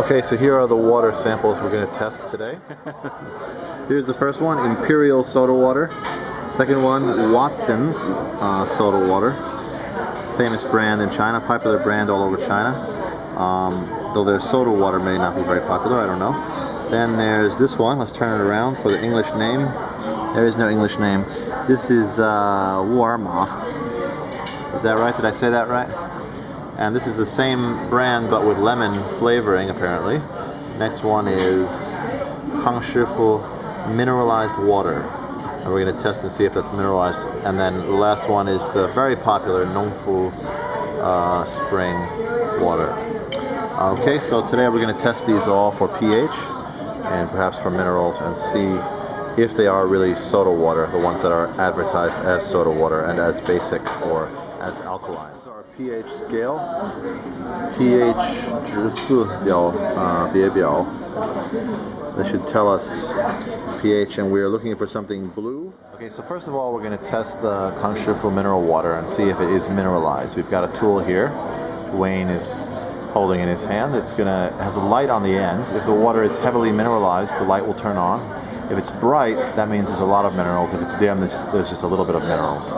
Okay, so here are the water samples we're going to test today. Here's the first one, Imperial soda water. Second one, Watson's soda water. Famous brand in China, popular brand all over China. Though their soda water may not be very popular, I don't know. Then there's this one, let's turn it around for the English name. There is no English name. This is Warma. Is that right? Did I say that right? And this is the same brand but with lemon flavoring apparently. Next one is Kang Shifu mineralized water. And we're going to test and see if that's mineralized. And then the last one is the very popular Nongfu spring water. Okay, so today we're going to test these all for pH and perhaps for minerals and see if they are really soda water, the ones that are advertised as soda water and as basic or as alkaline. So our pH scale, pH 指表, 别表. This should tell us pH, and we're looking for something blue. Okay, so first of all, we're going to test the Kang Shifu mineral water and see if it is mineralized. We've got a tool here. Wayne is holding in his hand. It has a light on the end. If the water is heavily mineralized, the light will turn on. If it's bright, that means there's a lot of minerals. If it's dim, there's just a little bit of minerals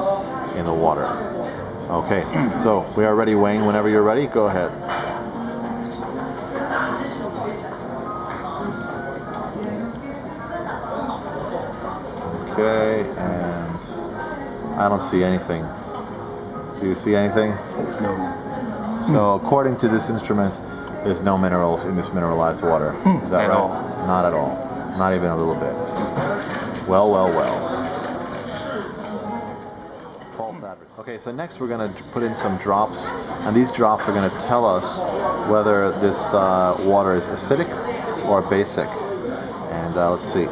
in the water. Okay, so we are ready, Wayne. Whenever you're ready, go ahead. Okay, and I don't see anything. Do you see anything? No. So according to this instrument, there's no minerals in this mineralized water. Is that right? All. Not at all. Not even a little bit. Well, well, well. False advertising. Okay, so next we're going to put in some drops, and these drops are going to tell us whether this water is acidic or basic. And let's see.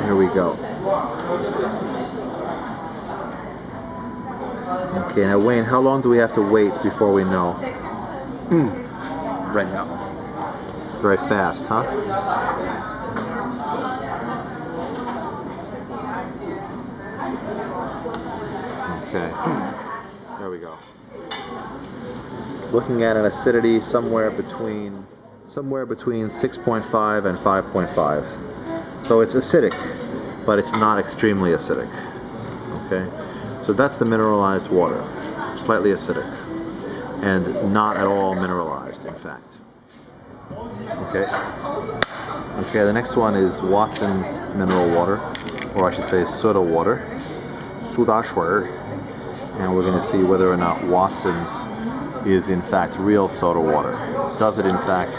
Here we go. Okay, now Wayne, how long do we have to wait before we know? Right now. It's very fast, huh? Okay, there we go. Looking at an acidity somewhere between 6.5 and 5.5. So it's acidic, but it's not extremely acidic. Okay, so that's the mineralized water, slightly acidic, and not at all mineralized, in fact. Okay. Okay, the next one is Watson's mineral water, or I should say soda water, 苏打水. And we're going to see whether or not Watson's is in fact real soda water. Does it in fact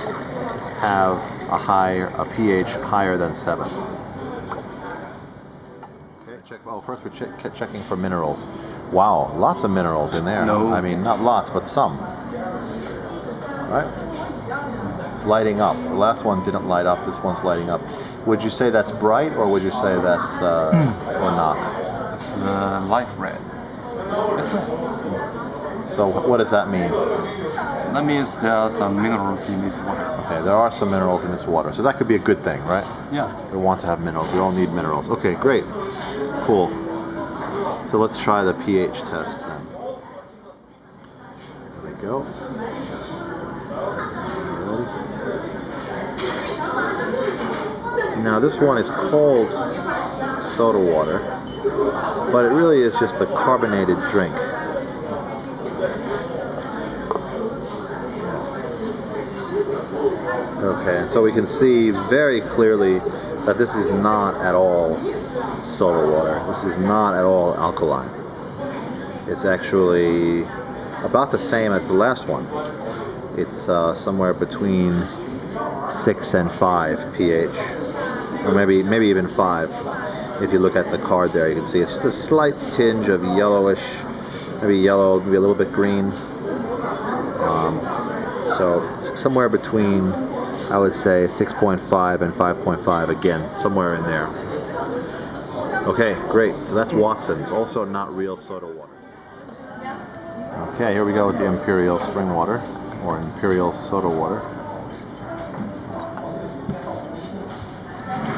have a pH higher than 7? Okay, first we're checking for minerals. Wow, lots of minerals in there. No. I mean, not lots, but some. Right? It's lighting up. The last one didn't light up. This one's lighting up. Would you say that's bright, or would you say that's or not? It's light red. It's red. So what does that mean? That means there are some minerals in this water. Okay, there are some minerals in this water, so that could be a good thing, right? Yeah. We want to have minerals. We all need minerals. Okay, great. Cool. So let's try the pH test then. There we go. Now this one is called soda water, but it really is just a carbonated drink. Okay, and so we can see very clearly that this is not at all soda water. This is not at all alkaline. It's actually about the same as the last one. It's somewhere between 6 and 5 pH, or maybe even 5. If you look at the card there, you can see it's just a slight tinge of yellowish, maybe yellow, maybe a little bit green. So somewhere between, I would say, 6.5 and 5.5, again, somewhere in there. Okay, great. So that's Watson's, also not real soda water. Okay, here we go with the Imperial spring water, or Imperial soda water.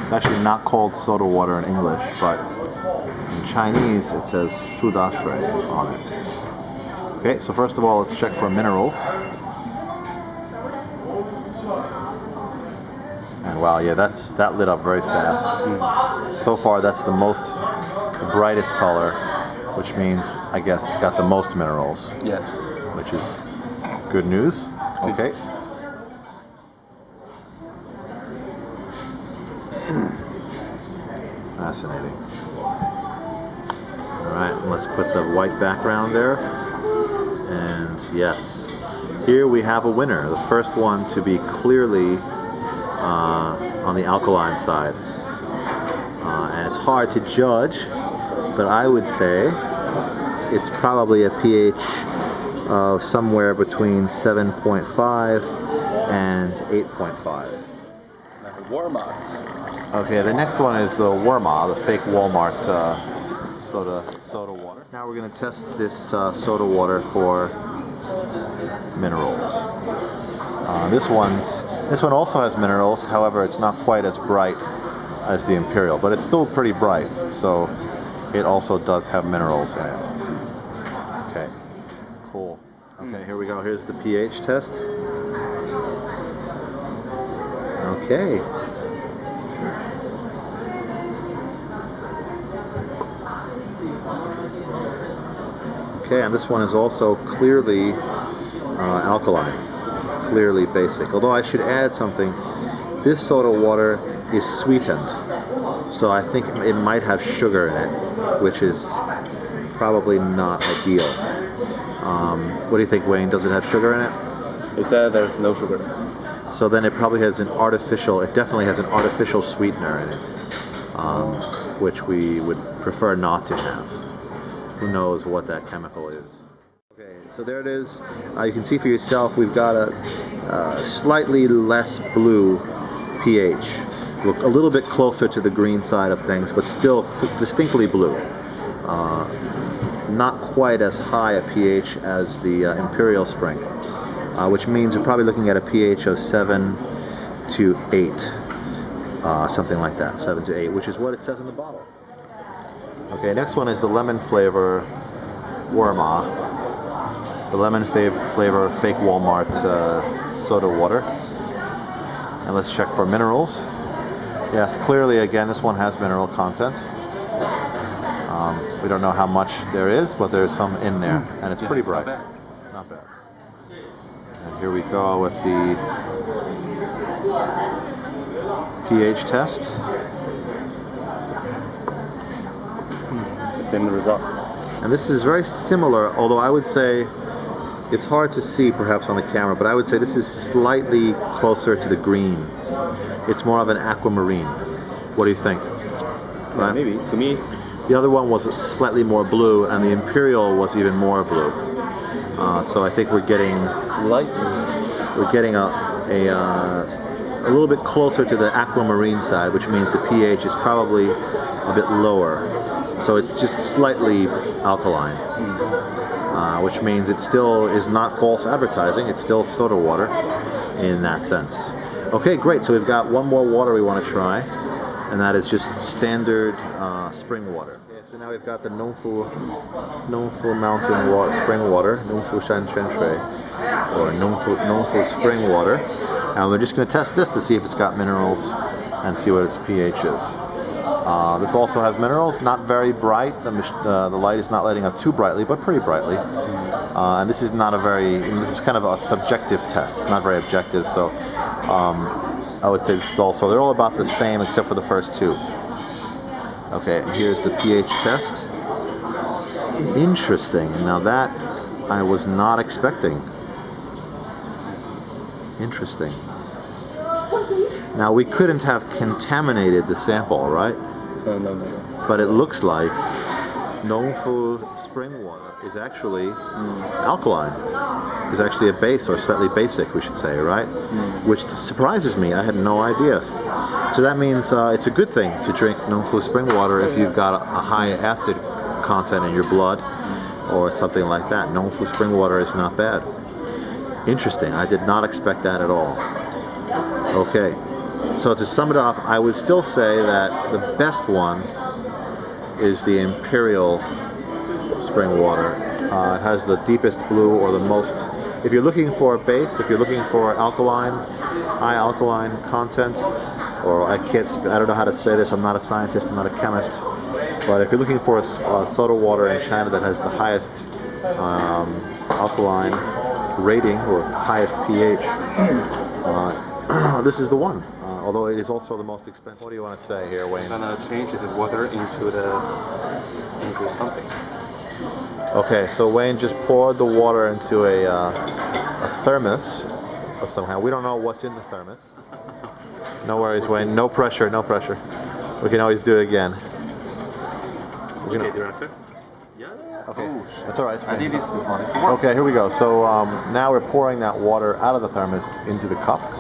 It's actually not called soda water in English, but in Chinese it says 苏打水 on it. Okay, so first of all, let's check for minerals. Wow, yeah, that lit up very fast. So far, that's the brightest color, which means I guess it's got the most minerals, Yes. which is good news. Okay. Fascinating. All right, let's put the white background there. And yes, here we have a winner. The first one to be clearly on the alkaline side. And it's hard to judge, but I would say it's probably a pH of somewhere between 7.5 and 8.5. Walmart. Okay, the next one is the Worma, the fake Walmart soda water. Now we're going to test this soda water for minerals. This one also has minerals, however it's not quite as bright as the Imperial, but it's still pretty bright, so it also does have minerals in it. Okay, cool. Okay, here we go. Here's the pH test. Okay. Okay, and this one is also clearly alkaline, clearly basic. Although I should add something, this soda water is sweetened, so I think it might have sugar in it, which is probably not ideal. What do you think, Wayne? Does it have sugar in it? He said there's no sugar. So then it probably has it definitely has an artificial sweetener in it, which we would prefer not to have. Who knows what that chemical is. Okay, so there it is. You can see for yourself we've got a slightly less blue pH. Look a little bit closer to the green side of things, but still distinctly blue. Not quite as high a pH as the Imperial Spring, which means we're probably looking at a pH of 7 to 8, something like that, 7 to 8, which is what it says in the bottle. Okay, next one is the lemon flavor Worma, the lemon flavor fake Walmart soda water. And let's check for minerals. Yes, clearly again this one has mineral content. We don't know how much there is, but there's some in there, and it's pretty bright. Not bad. And here we go with the pH test. It's the same result. And this is very similar, although I would say it's hard to see perhaps on the camera, but I would say this is slightly closer to the green. It's more of an aquamarine. What do you think? Right? Maybe. To me, the other one was slightly more blue, and the Imperial was even more blue. So I think we're getting a little bit closer to the aquamarine side, which means the pH is probably a bit lower. So it's just slightly alkaline, which means it still is not false advertising. It's still soda water in that sense. Okay, great. So we've got one more water we want to try, and that is just standard spring water. Okay, so now we've got the Nongfu Mountain spring water, Nongfu Shan Chen Shui, or Nongfu spring water. And we're just going to test this to see if it's got minerals and see what its pH is. This also has minerals, not very bright. The light is not lighting up too brightly, but pretty brightly. And this is kind of a subjective test. It's not very objective, so I would say this is also, they're all about the same except for the first two. Okay, here's the pH test. Interesting. Now that I was not expecting. Interesting. Now we couldn't have contaminated the sample, right? No. But it looks like Nongfu spring water is actually alkaline. Is actually a base, or slightly basic, we should say, right? Which surprises me. I had no idea. So that means it's a good thing to drink Nongfu spring water if you've got a high acid content in your blood or something like that. Nongfu spring water is not bad. Interesting. I did not expect that at all. Okay. So to sum it up, I would still say that the best one is the Imperial spring water. It has the deepest blue, or the most, if you're looking for a base, if you're looking for alkaline, high alkaline content, or I don't know how to say this. I'm not a scientist. I'm not a chemist. But if you're looking for a soda water in China that has the highest alkaline rating or highest pH, this is the one. Although it is also the most expensive. What do you want to say here, Wayne? I'm gonna change the water into something. Okay, so Wayne just poured the water into a thermos of some kind. We don't know what's in the thermos. No worries, Wayne. No pressure, no pressure. We can always do it again. Okay, director. Yeah. Okay. Oh, That's all right. I did this before. Okay, here we go. So now we're pouring that water out of the thermos into the cups.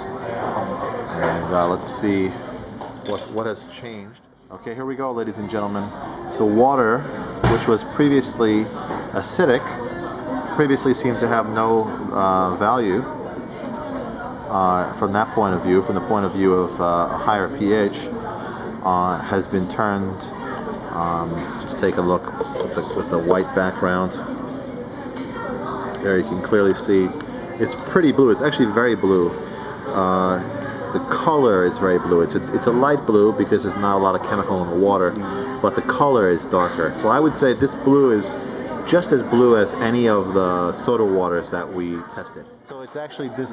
And let's see what has changed. Okay, here we go, ladies and gentlemen. The water, which was previously acidic, previously seemed to have no value from that point of view, from the point of view of a higher pH, has been turned. Just take a look with the white background. There you can clearly see it's pretty blue. It's actually very blue. The color is very blue. It's a light blue because there's not a lot of chemical in the water, but the color is darker. So I would say this blue is just as blue as any of the soda waters that we tested. So it's actually this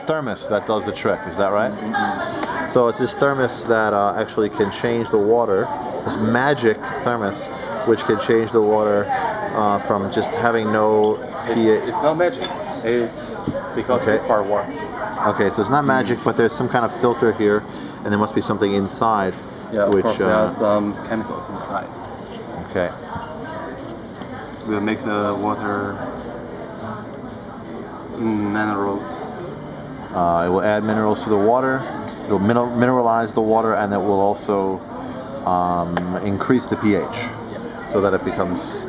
thermos that does the trick. Is that right? Mm-hmm. So it's this thermos that actually can change the water. This magic thermos, which can change the water from just having no pH. It's not magic. It's because this part works. Okay, so it's not magic, but there's some kind of filter here, and there must be something inside. Yeah, of course, there are some chemicals inside. Okay. We'll make the water minerals. It will add minerals to the water. It will mineralize the water, and it will also increase the pH, so that it becomes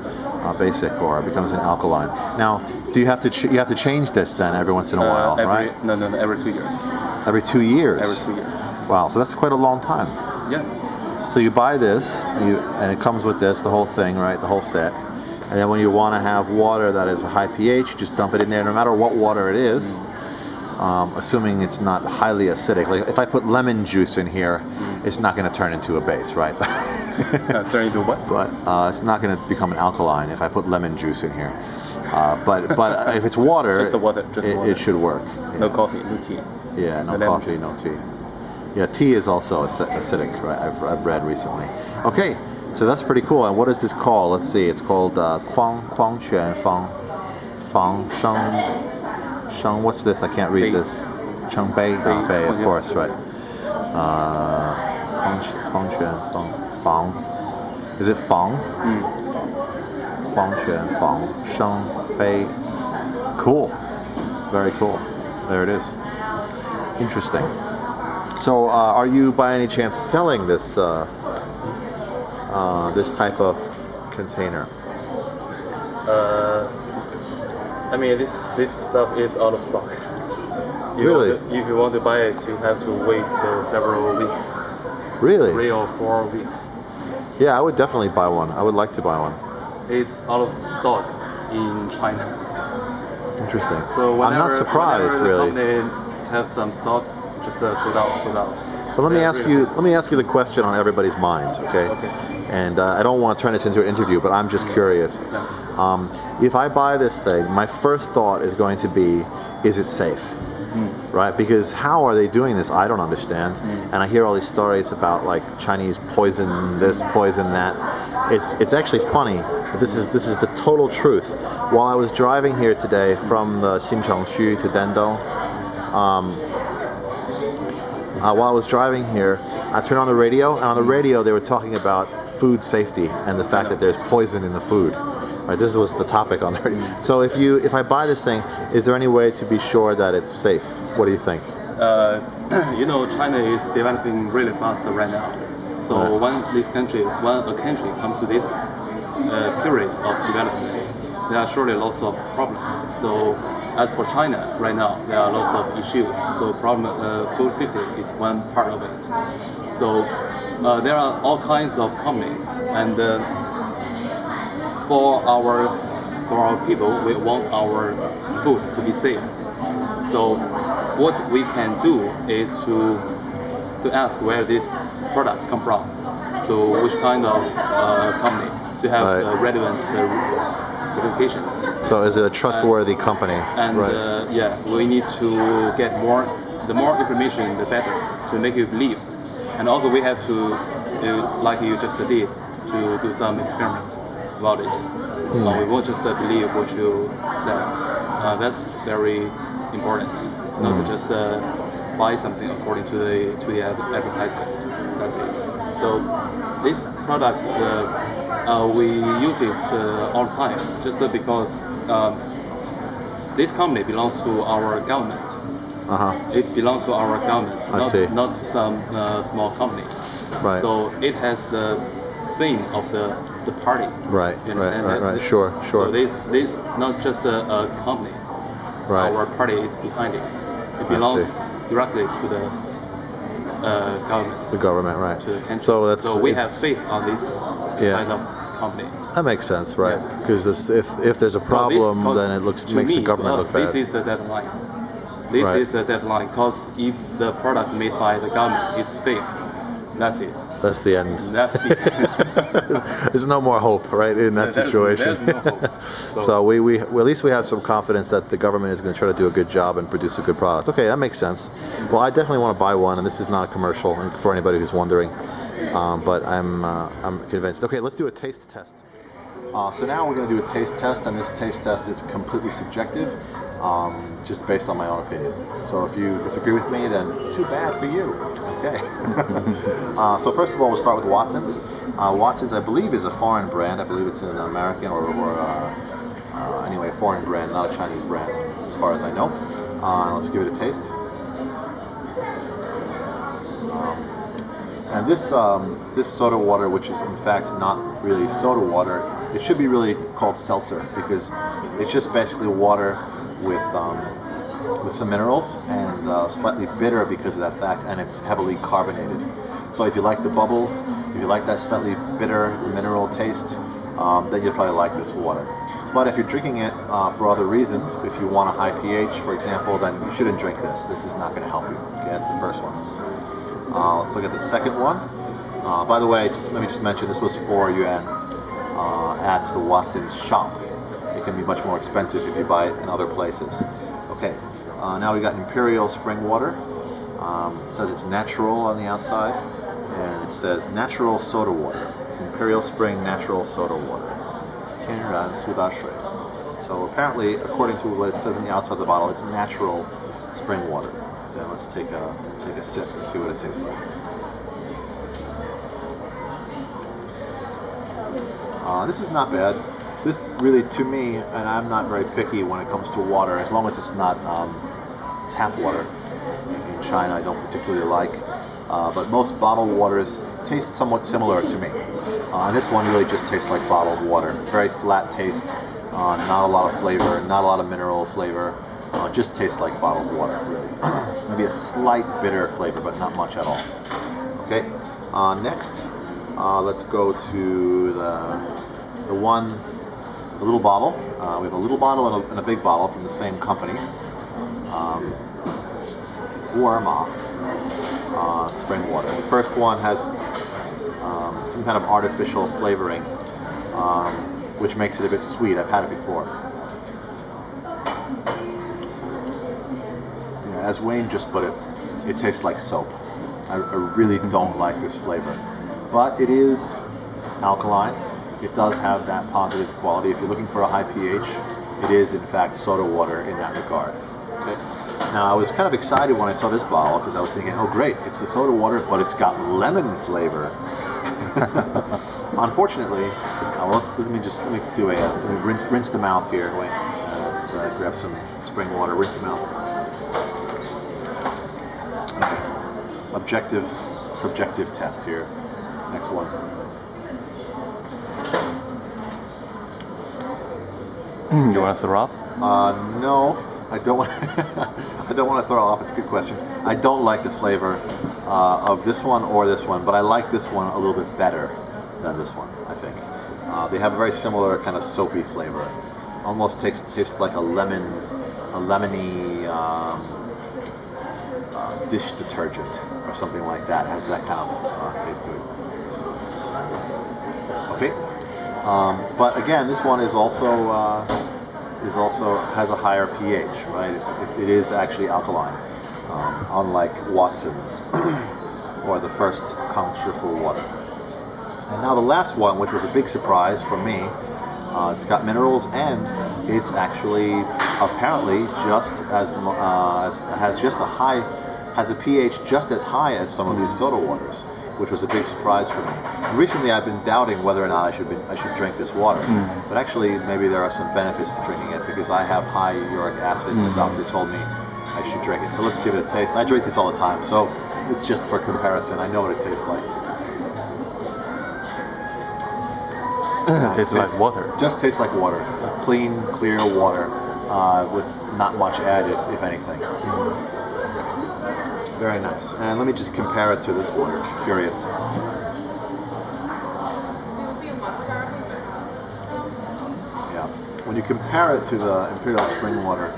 basic or it becomes an alkaline. Now, do you have to you have to change this then every once in a while, right? No, every 2 years. Every 2 years. Every 2 years. Wow, so that's quite a long time. Yeah. So you buy this, and it comes with this, the whole thing, right? The whole set. And then when you want to have water that is a high pH, just dump it in there, no matter what water it is. Assuming it's not highly acidic. Like if I put lemon juice in here, it's not going to turn into a base, right? Turn into what? But it's not going to become an alkaline if I put lemon juice in here. But if it's water, just the water, it should work. Yeah. No coffee, no tea. Yeah, no coffee, no tea. Yeah, tea is also acidic, right? I've read recently. Okay, so that's pretty cool. And what is this called? Let's see. It's called Fang Sheng. What's this? I can't read this. Cheng Bei, Bei, of course, right. Fang. Is it Fang? Fang Sheng Bei. Cool. Very cool. There it is. Interesting. So, are you by any chance selling this this type of container? I mean, this stuff is out of stock. Really? If you want to buy it, you have to wait several weeks. Really? 3 or 4 weeks. Yeah, I would definitely buy one. I would like to buy one. It's out of stock in China. Interesting. So whenever, I'm not surprised, whenever really. the company has some stock, just sold out. But let me ask you the question on everybody's mind, okay? Okay. And I don't want to turn this into an interview, but I'm just curious. If I buy this thing, my first thought is going to be, is it safe? Right? Because how are they doing this? I don't understand. And I hear all these stories about like Chinese poison this, poison that. It's actually funny, but this is the total truth. While I was driving here today from the Xinchengshu to Dandong, while I was driving here, I turned on the radio, and on the radio they were talking about food safety and the fact that there's poison in the food. Right, this was the topic on the radio. So if I buy this thing, is there any way to be sure that it's safe? What do you think? China is developing really fast right now. So when a country comes to this period of development, there are surely lots of problems. So as for China right now, there are lots of issues. So food safety is one part of it. So there are all kinds of companies, and for our people, we want our food to be safe. So what we can do is to to ask where this product come from, to which kind of company, to have relevant certifications. So is it a trustworthy company? And yeah, we need to get the more information, the better, to make you believe. And also we have to, like you just did, to do some experiments about it. We won't just believe what you said. That's very important. Not to just buy something according to the advertisement. That's it. So this product we use it all the time, just because this company belongs to our government. It belongs to our government, not some small companies. Right. So it has the theme of the party. Right. You understand that? Right. Sure. So this not just a company. Right. Our party is behind it. It belongs directly to the government. The government, right? To the country. So we have faith on this kind of company. That makes sense, right? Because if there's a problem, then it makes the government look bad. This is the deadline. This is the deadline. Because if the product made by the government is fake, that's it. That's the end. That's the end. There's no more hope, right, in that situation. There's no hope. So we at least we have some confidence that the government is going to try to do a good job and produce a good product. Okay, that makes sense. Well, I definitely want to buy one, and this is not a commercial for anybody who's wondering. But I'm convinced. Okay, let's do a taste test. So now we're going to do a taste test, and this taste test is completely subjective, just based on my own opinion. So if you disagree with me, then too bad for you. Okay. So first of all, we'll start with Watson's. Watson's, I believe, is a foreign brand. I believe it's an American or anyway, a foreign brand, not a Chinese brand, as far as I know. Let's give it a taste. And this soda water, which is in fact not really soda water, it should be really called seltzer, because it's just basically water with some minerals and slightly bitter because of that fact, and it's heavily carbonated. So if you like the bubbles, if you like that slightly bitter mineral taste, then you'll probably like this water. But if you're drinking it for other reasons, if you want a high pH, for example, then you shouldn't drink this. This is not going to help you. Okay, that's the first one. Let's look at the second one. By the way, let me just mention, this was 4 yuan at the Watson's shop. It can be much more expensive if you buy it in other places. Okay, now we got Imperial Spring Water. It says it's natural on the outside, and it says natural soda water. Imperial Spring natural soda water. 天然苏打水. So apparently, according to what it says on the outside of the bottle, it's natural spring water. Then let's take a sip and see what it tastes like. This is not bad. This really, to me, and I'm not very picky when it comes to water, as long as it's not tap water. In China, I don't particularly like, but most bottled waters taste somewhat similar to me. And this one really just tastes like bottled water. Very flat taste, not a lot of flavor, not a lot of mineral flavor. Just tastes like bottled water, really. Maybe a slight bitter flavor, but not much at all. Okay, next, let's go to the little bottle. We have a little bottle and a big bottle from the same company. Warma spring water. The first one has some kind of artificial flavoring, which makes it a bit sweet. I've had it before. As Wayne just put it, it tastes like soap. I really don't like this flavor. But it is alkaline. It does have that positive quality. If you're looking for a high pH, it is in fact soda water in that regard. Okay? Now I was kind of excited when I saw this bottle because I was thinking, oh great, it's the soda water, but it's got lemon flavor. Unfortunately, let me do rinse the mouth here. Wait, let's grab some spring water, rinse the mouth. Objective, subjective test here. Next one. You want to throw up? No, I don't want. I don't want to throw up. It's a good question. I don't like the flavor of this one or this one, but I like this one a little bit better than this one. I think they have a very similar kind of soapy flavor. Almost tastes like a lemony dish detergent. or something like that. It has that kind of taste to it. Okay, but again, this one is also has a higher pH, right? It is actually alkaline, unlike Watson's or the first Kangshi water. And now the last one, which was a big surprise for me, it's got minerals and it's actually apparently just as has a pH just as high as some of these soda waters, which was a big surprise for me. And recently, I've been doubting whether or not I should drink this water, but actually, maybe there are some benefits to drinking it because I have high uric acid. The doctor told me I should drink it. So let's give it a taste. I drink this all the time, so it's just for comparison. I know what it tastes like. It tastes like water. Just tastes like water. Clean, clear water with not much added, if anything. Very nice. And let me just compare it to this water. Curious. Yeah. When you compare it to the Imperial Spring water,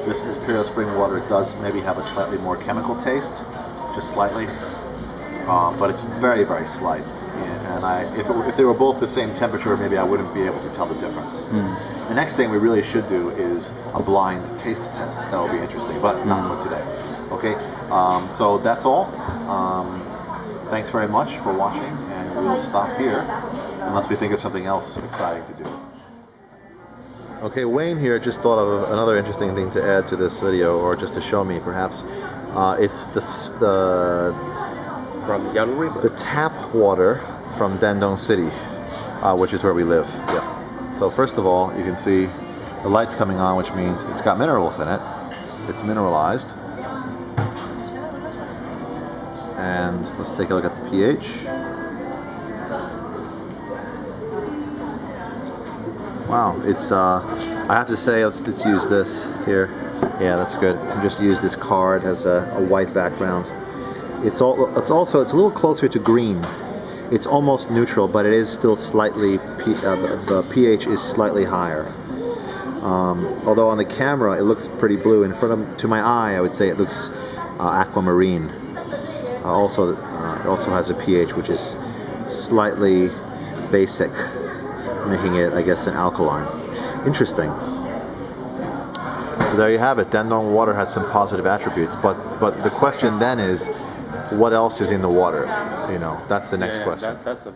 this Imperial Spring water does maybe have a slightly more chemical taste, just slightly, but it's very, very slight. And if they were both the same temperature, maybe I wouldn't be able to tell the difference. The next thing we really should do is a blind taste test. That will be interesting, but not for today. Okay, so that's all. Thanks very much for watching, and we'll stop here unless we think of something else exciting to do. Okay, Wayne here just thought of another interesting thing to add to this video, or just to show me perhaps. It's From Yellow River. the tap water from Dandong City, which is where we live. Yeah. So first of all, you can see the light's coming on, which means it's got minerals in it. It's mineralized. And let's take a look at the pH. Wow, it's I have to say, let's use this here. Yeah, that's good. You just use this card, as a white background. It's a little closer to green. It's almost neutral, but it is still slightly, the pH is slightly higher. Although on the camera it looks pretty blue. To my eye, I would say it looks aquamarine. It also has a pH which is slightly basic, making it, I guess, an alkaline. Interesting. So there you have it. Dandong water has some positive attributes, but the question then is, what else is in the water? You know, that's the next question. That's the